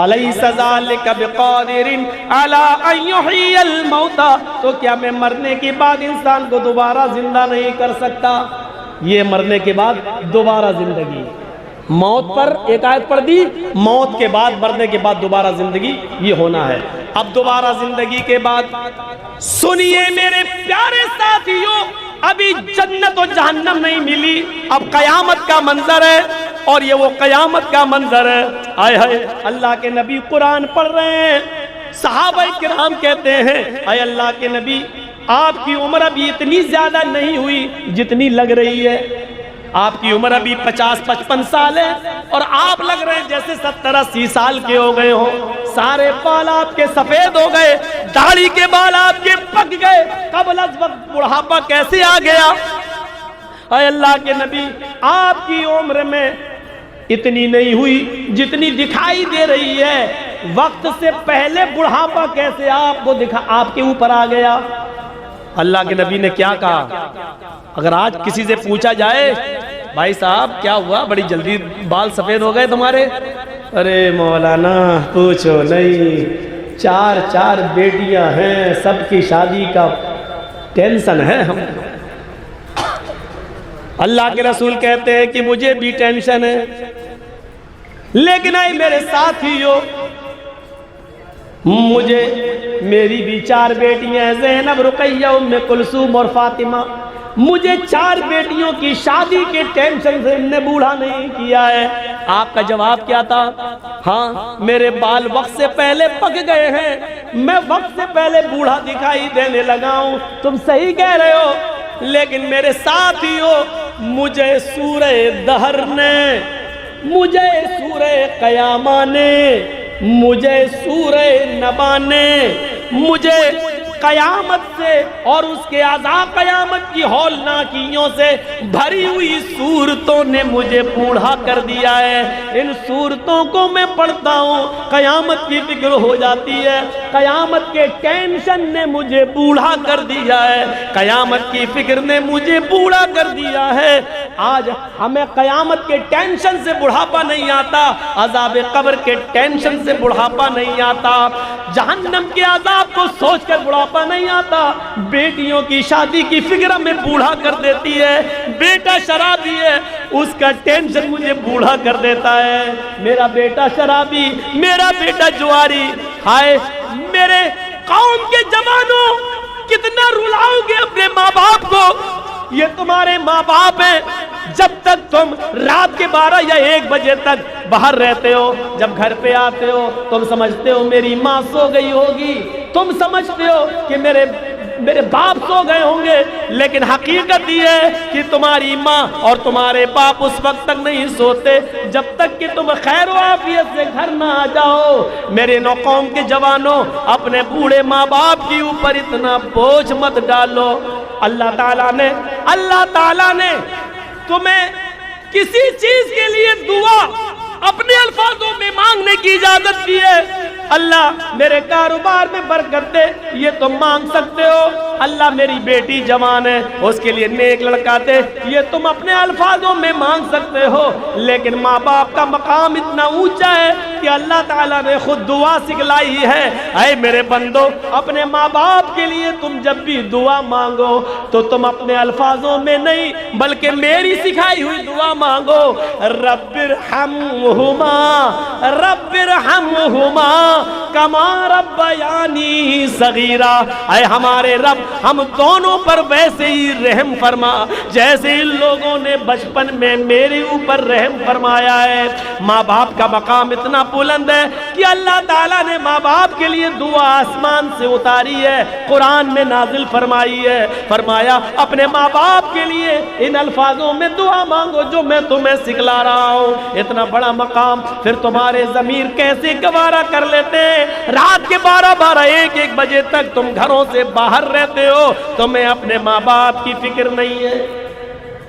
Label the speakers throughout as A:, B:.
A: الیس ذالک بقادر علی ان یحیی الموتى، تو کیا میں مرنے کے بعد انسان کو دوبارہ زندہ نہیں کر سکتا؟ یہ مرنے کے بعد دوبارہ زندگی، موت پر ایک آیت پڑھ دی، موت کے بعد مرنے کے بعد دوبارہ زندگی یہ ہونا ہے۔ اب دوبارہ زندگی کے بعد سنیے میرے پیارے ساتھیوں، ابھی جنت و جہنم نہیں ملی، اب قیامت کا منظر ہے، اور یہ وہ قیامت کا منظر ہے۔ آئے ہائے، اللہ کے نبی قرآن پڑھ رہے ہیں، صحابہ کرام کہتے ہیں اے اللہ کے نبی آپ کی عمر ابھی اتنی زیادہ نہیں ہوئی جتنی لگ رہی ہے، آپ کی عمر ابھی 50-55 سال ہے، اور آپ لگ رہے ہیں جیسے 70-80 سال کے ہو گئے ہوں، سارے بال آپ کے سفید ہو گئے، داڑھی کے بال آپ کے پک گئے، قبل از وقت بڑھاپا کیسے آ گیا؟ اے اللہ کے نبی آپ کی عمر میں اتنی نہیں ہوئی جتنی دکھائی دے رہی ہے، وقت سے پہلے بڑھاپا کیسے آپ کے اوپر آ گیا؟ اللہ کے نبی نے کیا کہا؟ اگر آج کسی سے پوچھا جائے بھائی صاحب کیا ہوا بڑی جلدی بال سفید ہو گئے تمہارے؟ ارے مولانا پوچھو نہیں، 4 بیٹیاں ہیں، سب کی شادی کا ٹینشن ہے ہم۔ اللہ کے رسول کہتے ہیں کہ مجھے بھی ٹینشن ہے، لیکن اے میرے ساتھیوں میری بھی 4 بیٹیاں ہیں، زینب، رقیہ، ام کلثوم اور فاطمہ، مجھے 4 بیٹیوں کی شادی کے ٹینشن سے ہم نے بوڑھا نہیں کیا ہے۔ آپ کا جواب کیا تھا؟ ہاں میرے بال وقت سے پہلے پک گئے ہیں، میں وقت سے پہلے بوڑھا دکھائی دینے لگا ہوں۔ تم صحیح کہہ رہے ہو، لیکن میرے ساتھیوں مجھے سورہ دہر نے، مجھے سورہ قیامہ نے، مجھے سورہ نبا نے، مجھے قیامت سے اور اس کے عذاب قیامت کی ہولناکیوں سے بھری ہوئی سورتوں نے مجھے بوڑھا کر دیا ہے۔ ان سورتوں کو میں پڑھتا ہوں، قیامت کی فکر ہو جاتی ہے، قیامت کے ٹینشن نے مجھے بوڑھا کر دیا ہے، قیامت کی فکر نے مجھے بوڑھا کر دیا ہے۔ آج ہمیں قیامت کے ٹینشن سے بڑھاپا نہیں آتا، عذاب قبر کے ٹینشن سے بڑھاپا نہیں آتا، جہنم کے عذاب کو سوچ کر بڑھاپا نہیں آتا، بیٹیوں کی شادی کی فکر ہمیں بوڑھا کر دیتی ہے، بیٹا شرابی ہے اس کا ٹینشن مجھے بوڑھا کر دیتا ہے، میرا بیٹا شرابی، میرا بیٹا جواری، ہائے میرے قوم کے جوانوں کتنا رلاؤ گے اپنے ماں باپ کو؟ یہ تمہارے ماں باپ ہیں، جب تک تم رات کے 12 یا 1 بجے تک باہر رہتے ہو، جب گھر پہ آتے ہو تم سمجھتے ہو میری ماں سو گئی ہوگی، تم سمجھتے ہو کہ میرے باپ سو گئے ہوں گے، لیکن حقیقت یہ ہے کہ تمہاری ماں اور تمہارے باپ اس وقت تک نہیں سوتے جب تک کہ تم خیر و عافیت سے گھر نہ آ جاؤ۔ میرے نو قوم کے جوانوں، اپنے بوڑھے ماں باپ کے اوپر اتنا بوجھ مت ڈالو۔ اللہ تعالیٰ نے تمہیں کسی چیز کے لیے دعا اپنے الفاظوں میں مانگنے کی اجازت دی ہے۔ اللہ میرے کاروبار میں برکت دے، یہ تم مانگ سکتے ہو۔ اللہ میری بیٹی جوان ہے، اس کے لیے نیک لڑکا دے، یہ تم اپنے الفاظوں میں مانگ سکتے ہو۔ لیکن ماں باپ کا مقام اتنا اونچا ہے کہ اللہ تعالیٰ نے خود دعا سکھلائی ہے۔ اے میرے بندو، اپنے ماں باپ کے لیے تم جب بھی دعا مانگو تو تم اپنے الفاظوں میں نہیں بلکہ میری سکھائی ہوئی دعا مانگو۔ رب ارحمہما، رب ارحمہما کما ربیانی صغیرا، اے ہمارے رب ہم دونوں پر ویسے ہی رحم فرما جیسے ان لوگوں نے بچپن میں میرے اوپر رحم فرمایا ہے۔ ماں باپ کا مقام اتنا بلند ہے کہ اللہ تعالیٰ نے ماں باپ کے لیے دعا آسمان سے اتاری ہے، قرآن میں نازل فرمائی ہے، فرمایا اپنے ماں باپ کے لیے ان الفاظوں میں دعا مانگو جو میں تمہیں سکھلا رہا ہوں۔ اتنا بڑا مقام پھر تمہارے ضمیر کیسے گوارا کر لیتے ہیں؟ رات کے 12 1 بجے تک تم گھروں سے باہر رہتے ہو، تمہیں اپنے ماں باپ کی فکر نہیں ہے۔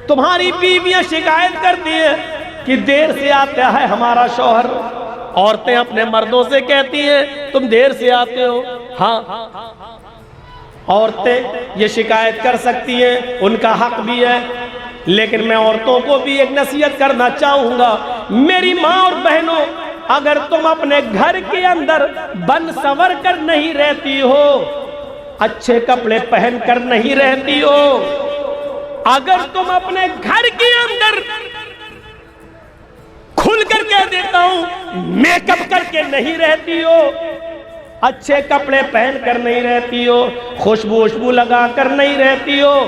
A: تمہاری بیویاں شکایت کرتی ہیں کہ دیر سے آتا ہے ہمارا شوہر، عورتیں اپنے مردوں سے کہتی ہیں تم دیر سے آتے ہو۔ ہاں عورتیں یہ شکایت کر سکتی ہیں، ان کا حق بھی ہے، لیکن میں عورتوں کو بھی ایک نصیحت کرنا چاہوں گا۔ میری ماں اور بہنوں، اگر تم اپنے گھر کے اندر بن سور کر نہیں رہتی ہو، اچھے کپڑے پہن کر نہیں رہتی ہو، اگر تم اپنے گھر کے اندر کھل کر کہہ دیتا ہوں میک اپ کر کے نہیں رہتی ہو، اچھے کپڑے پہن کر نہیں رہتی ہو، خوشبو لگا کر نہیں رہتی ہو،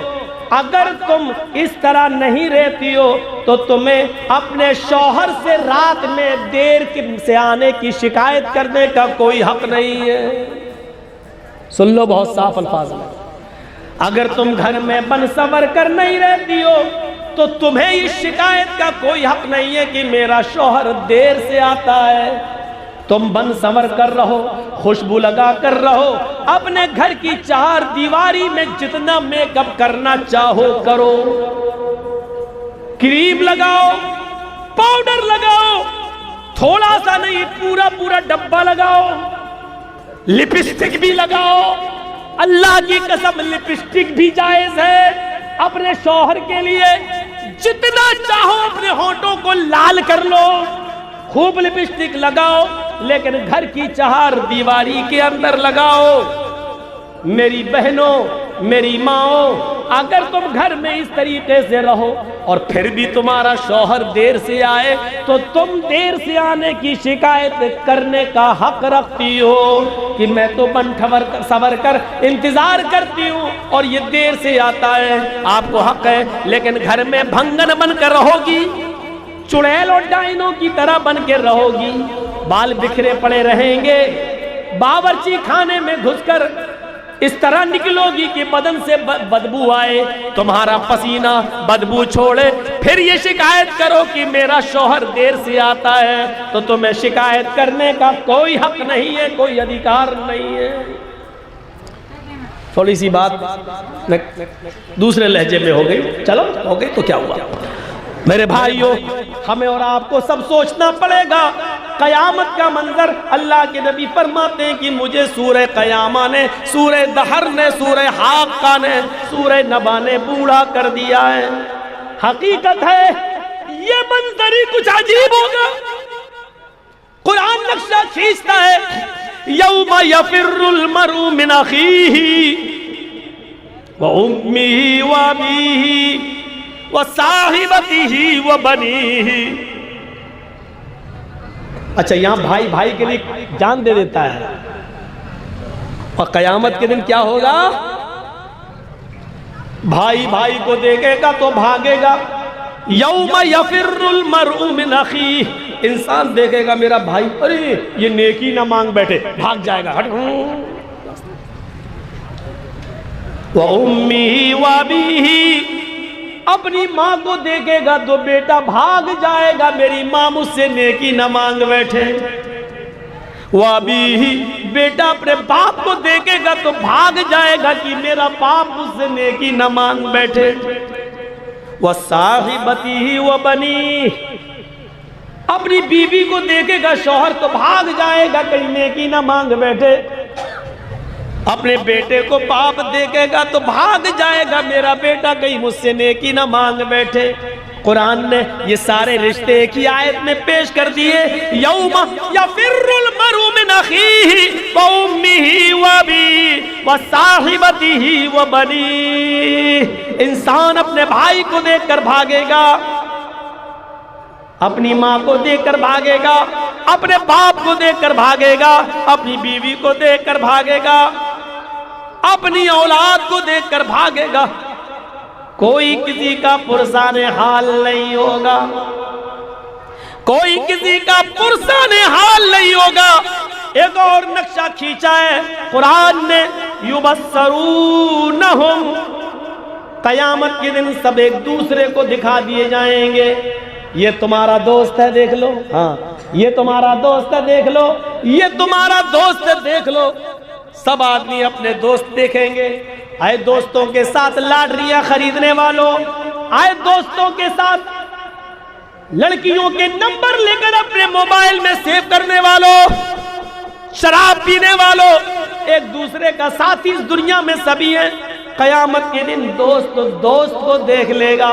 A: اگر تم اس طرح نہیں رہتی ہو تو تمہیں اپنے شوہر سے رات میں دیر سے آنے کی شکایت کرنے کا کوئی حق نہیں ہے۔ سن لو بہت صاف الفاظ میں، اگر تم گھر میں بن سور کر نہیں رہتی ہو تو تمہیں اس شکایت کا کوئی حق نہیں ہے کہ میرا شوہر دیر سے آتا ہے۔ تم بن سور کر رہو، خوشبو لگا کر رہو، اپنے گھر کی چار دیواری میں جتنا میک اپ کرنا چاہو کرو، کریم لگاؤ، پاؤڈر لگاؤ، تھوڑا سا نہیں پورا ڈبہ لگاؤ، لپسٹک بھی لگاؤ، اللہ کی قسم لپسٹک بھی جائز ہے اپنے شوہر کے لیے، جتنا چاہو اپنے ہونٹوں کو لال کر لو، خوب لپسٹک لگاؤ، لیکن گھر کی چہار دیواری کے اندر لگاؤ۔ میری بہنوں، میری ماؤں، اگر تم گھر میں اس طریقے سے رہو اور پھر بھی تمہارا شوہر دیر سے آئے تو تم دیر سے آنے کی شکایت کرنے کا حق رکھتی ہو کہ میں تو بن سور کر انتظار کرتی ہوں اور یہ دیر سے آتا ہے، آپ کو حق ہے، لیکن گھر میں بھنگن بن کر رہو گی، چڑیل اور ڈائنوں کی طرح بن کے رہو گی، بال بکھرے پڑے رہیں گے، باورچی خانے میں گھس کر اس طرح نکلو گی کہ بدن سے بدبو آئے، تمہارا پسینہ بدبو چھوڑے، پھر یہ شکایت کرو کہ میرا شوہر دیر سے آتا ہے، تو تمہیں شکایت کرنے کا کوئی حق نہیں ہے، کوئی ادھیکار نہیں ہے۔ تھوڑی سی بات دوسرے لہجے میں ہو گئی، چلو ہو گئی تو کیا ہوا۔ میرے بھائیوں، ہمیں اور آپ کو سب سوچنا پڑے گا، قیامت کا منظر اللہ کے نبی فرماتے ہیں کہ مجھے سورہ قیامہ نے، سورہ دہر نے، سورہ حاقہ نے، سورہ نبا نے بوڑھا کر دیا ہے۔ حقیقت ہے یہ منظر ہی کچھ عجیب ہوگا۔ قرآن نقشہ کھینچتا ہے، یوم یفر المرء من اخیہ وامہ وابیہ وصاحبتہ وبنیہ۔ اچھا، یہاں بھائی بھائی کے لیے جان دے دیتا ہے، اور قیامت کے دن کیا ہوگا؟ بھائی بھائی کو دیکھے گا تو بھاگے گا۔ یوم یفر المرء من اخیہ، انسان دیکھے گا میرا بھائی، ارے یہ نیکی نہ مانگ بیٹھے، بھاگ جائے گا۔ وَأُمِّهِ وَأَبِيهِ، اپنی ماں کو دیکھے گا تو بیٹا بھاگ جائے گا، میری ماں مجھ سے نیکی نہ مانگ بیٹھے۔ وَأَبِيهِ، بیٹا اپنے باپ کو دیکھے گا تو بھاگ جائے گا کہ میرا باپ مجھ سے نیکی نہ مانگ بیٹھے۔ وَصَاحِبَتِهِ وَبَنِيهِ، اپنی بیوی کو دیکھے گا شوہر تو بھاگ جائے گا کہیں نیکی نہ مانگ بیٹھے۔ اپنے بیٹے کو باپ دیکھے گا تو بھاگ جائے گا، میرا بیٹا کہیں مجھ سے نیکی نہ مانگ بیٹھے۔ قرآن نے یہ سارے رشتے ایک ہی آیت میں پیش کر دیے، یوم یفر المرء من اخیہ وامہ وابیہ وصاحبتہ وبنیہ۔ انسان اپنے بھائی کو دیکھ کر بھاگے گا، اپنی ماں کو دیکھ کر بھاگے گا، اپنے باپ کو دیکھ کر بھاگے گا، اپنی بیوی کو دیکھ کر بھاگے گا، اپنی اولاد کو دیکھ کر بھاگے گا۔ کوئی کسی کا پرسان حال نہیں ہوگا، کوئی کسی کا پرسان حال نہیں ہوگا۔ ایک اور نقشہ کھینچا ہے قرآن نے، یبصرونہم، قیامت کے دن سب ایک دوسرے کو دکھا دیے جائیں گے، یہ تمہارا دوست ہے دیکھ لو، ہاں یہ تمہارا دوست ہے دیکھ لو، یہ تمہارا دوست ہے دیکھ لو۔ سب آدمی اپنے دوست دیکھیں گے۔ آئے دوستوں کے ساتھ لاٹریاں خریدنے والوں، آئے دوستوں کے ساتھ لڑکیوں کے نمبر لے کر اپنے موبائل میں سیو کرنے والوں، شراب پینے والوں، ایک دوسرے کا ساتھی اس دنیا میں سبھی ہیں۔ قیامت کے دن دوست دوست کو دیکھ لے گا،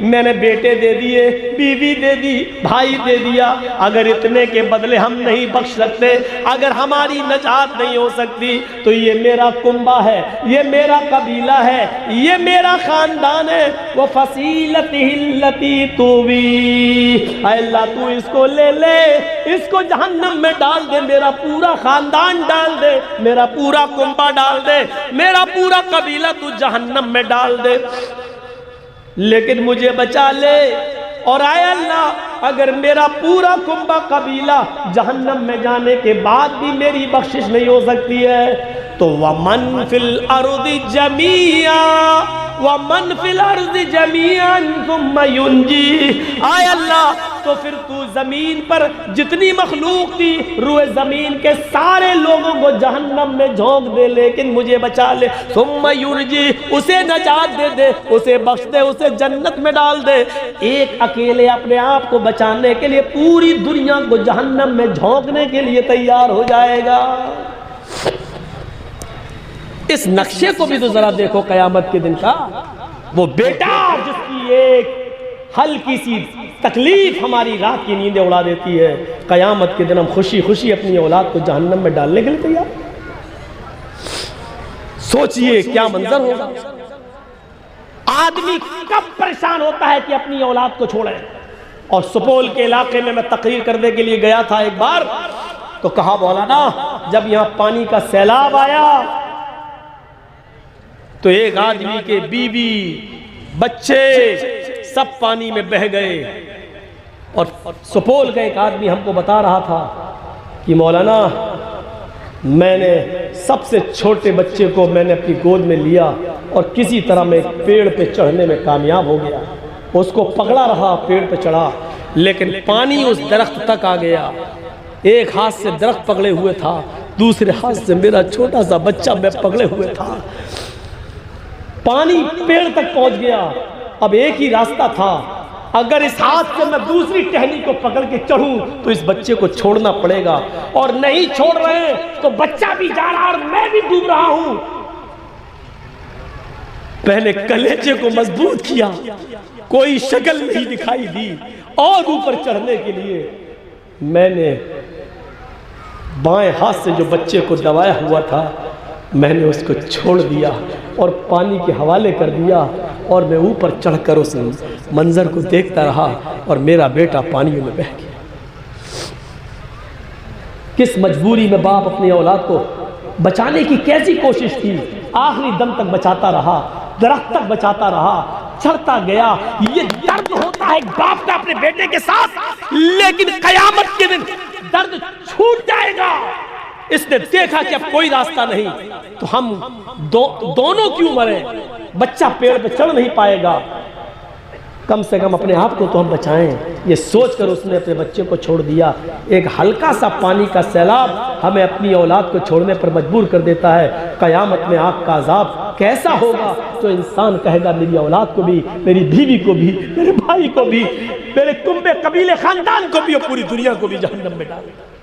A: میں نے بیٹے دے دیے، بیوی دے دی، بھائی دے دیا، اگر اتنے کے بدلے ہم نہیں بخش سکتے، اگر ہماری نجات نہیں ہو سکتی تو یہ میرا کنبہ ہے، یہ میرا قبیلہ ہے، یہ میرا خاندان ہے، وَفَصِيلَتِهِ الَّتِي تُوِي، اے اللہ تو اس کو لے لے، اس کو جہنم میں ڈال دے، میرا پورا خاندان ڈال دے، میرا پورا کنبہ ڈال دے، میرا پورا قبیلہ تو جہنم میں ڈال دے، لیکن مجھے بچا لے۔ اور اے اللہ اگر میرا پورا کنبہ قبیلہ جہنم میں جانے کے بعد بھی میری بخشش نہیں ہو سکتی ہے تو وَمَن فِي الْأَرْضِ جَمِيعًا وَمَن فِي الْأَرْضِ جَمِيعًا ثُمَّ يُنْجِي، اے اللہ تو پھر تو زمین پر جتنی مخلوق تھی روئے زمین کے سارے لوگوں کو جہنم میں جھونک دے، لیکن مجھے بچا لے۔ ثُمَّ يُنْجِي، اسے نجات دے دے، اسے بخش دے، اسے جنت میں ڈال دے۔ ایک اکیلے اپنے آپ کو بچانے کے لیے پوری دنیا کو جہنم میں جھونکنے کے لیے تیار ہو جائے گا۔ اس نقشے کو بھی تو ذرا دیکھو قیامت کے دن کا، وہ بیٹا جس کی ایک ہلکی سی تکلیف ہماری رات کی نیندیں اڑا دیتی ہے، قیامت کے دن ہم خوشی خوشی اپنی اولاد کو جہنم میں ڈالنے کے لیے تیار۔ سوچئے کیا منظر ہوگا۔ آدمی کب پریشان ہوتا ہے کہ اپنی اولاد کو چھوڑے۔ اور سپول کے علاقے میں تقریر کرنے کے لیے گیا تھا ایک بار، تو کہا مولانا جب یہاں پانی کا سیلاب آیا تو ایک آدمی کے بیوی بچے سب پانی میں بہہ گئے، اور سپول کا ایک آدمی ہم کو بتا رہا تھا کہ مولانا میں نے سب سے چھوٹے بچے کو میں نے اپنی گود میں لیا اور کسی طرح میں پیڑ پہ چڑھنے میں کامیاب ہو گیا، اس کو پکڑا رہا، پیڑ پہ چڑھا، لیکن پانی اس درخت تک آ گیا، ایک ہاتھ سے درخت پکڑے ہوئے تھا، دوسرے ہاتھ سے میرا چھوٹا سا بچہ میں پکڑے ہوئے تھا، پانی پیڑ تک پہنچ گیا۔ اب ایک ہی راستہ تھا، اگر اس ہاتھ سے میں دوسری ٹہنی کو پکڑ کے چڑھوں تو اس بچے کو چھوڑنا پڑے گا، اور نہیں چھوڑ رہے تو بچہ بھی جا رہا اور میں بھی ڈوب رہا ہوں۔ پہلے کلیجے کو مضبوط کیا، کوئی شکل نہیں دکھائی دی، اور اوپر چڑھنے کے لیے میں نے بائیں ہاتھ سے جو بچے کو دبایا ہوا تھا میں نے اس کو چھوڑ دیا اور پانی کے حوالے کر دیا، اور میں اوپر چڑھ کر اس منظر کو دیکھتا رہا اور میرا بیٹا پانیوں میں بہہ گیا۔ کس مجبوری میں باپ اپنی اولاد کو بچانے کی کیسی کوشش کی، آخری دم تک بچاتا رہا، درخت تک بچاتا رہا، چڑھتا گیا۔ یہ درد ہوتا ہے باپ کا اپنے بیٹے کے ساتھ، لیکن قیامت کے دن درد چھوٹ جائے گا۔ اس نے دیکھا کہ اب کوئی راستہ نہیں تو ہم دونوں کیوں مریں، بچہ پیڑ پہ چڑھ نہیں پائے گا، کم سے کم اپنے آپ کو تو ہم بچائیں۔ یہ سوچ کر اس نے اپنے بچے کو چھوڑ دیا۔ ایک ہلکا سا پانی کا سیلاب ہمیں اپنی اولاد کو چھوڑنے پر مجبور کر دیتا ہے۔ قیامت میں آگ کا عذاب کیسا ہوگا تو انسان کہے گا میری اولاد کو بھی، میری بیوی کو بھی، میرے بھائی کو بھی، میرے کنبے قبیلے خاندان کو بھی، اور پوری دنیا کو بھی جہنم میں ڈالے گا۔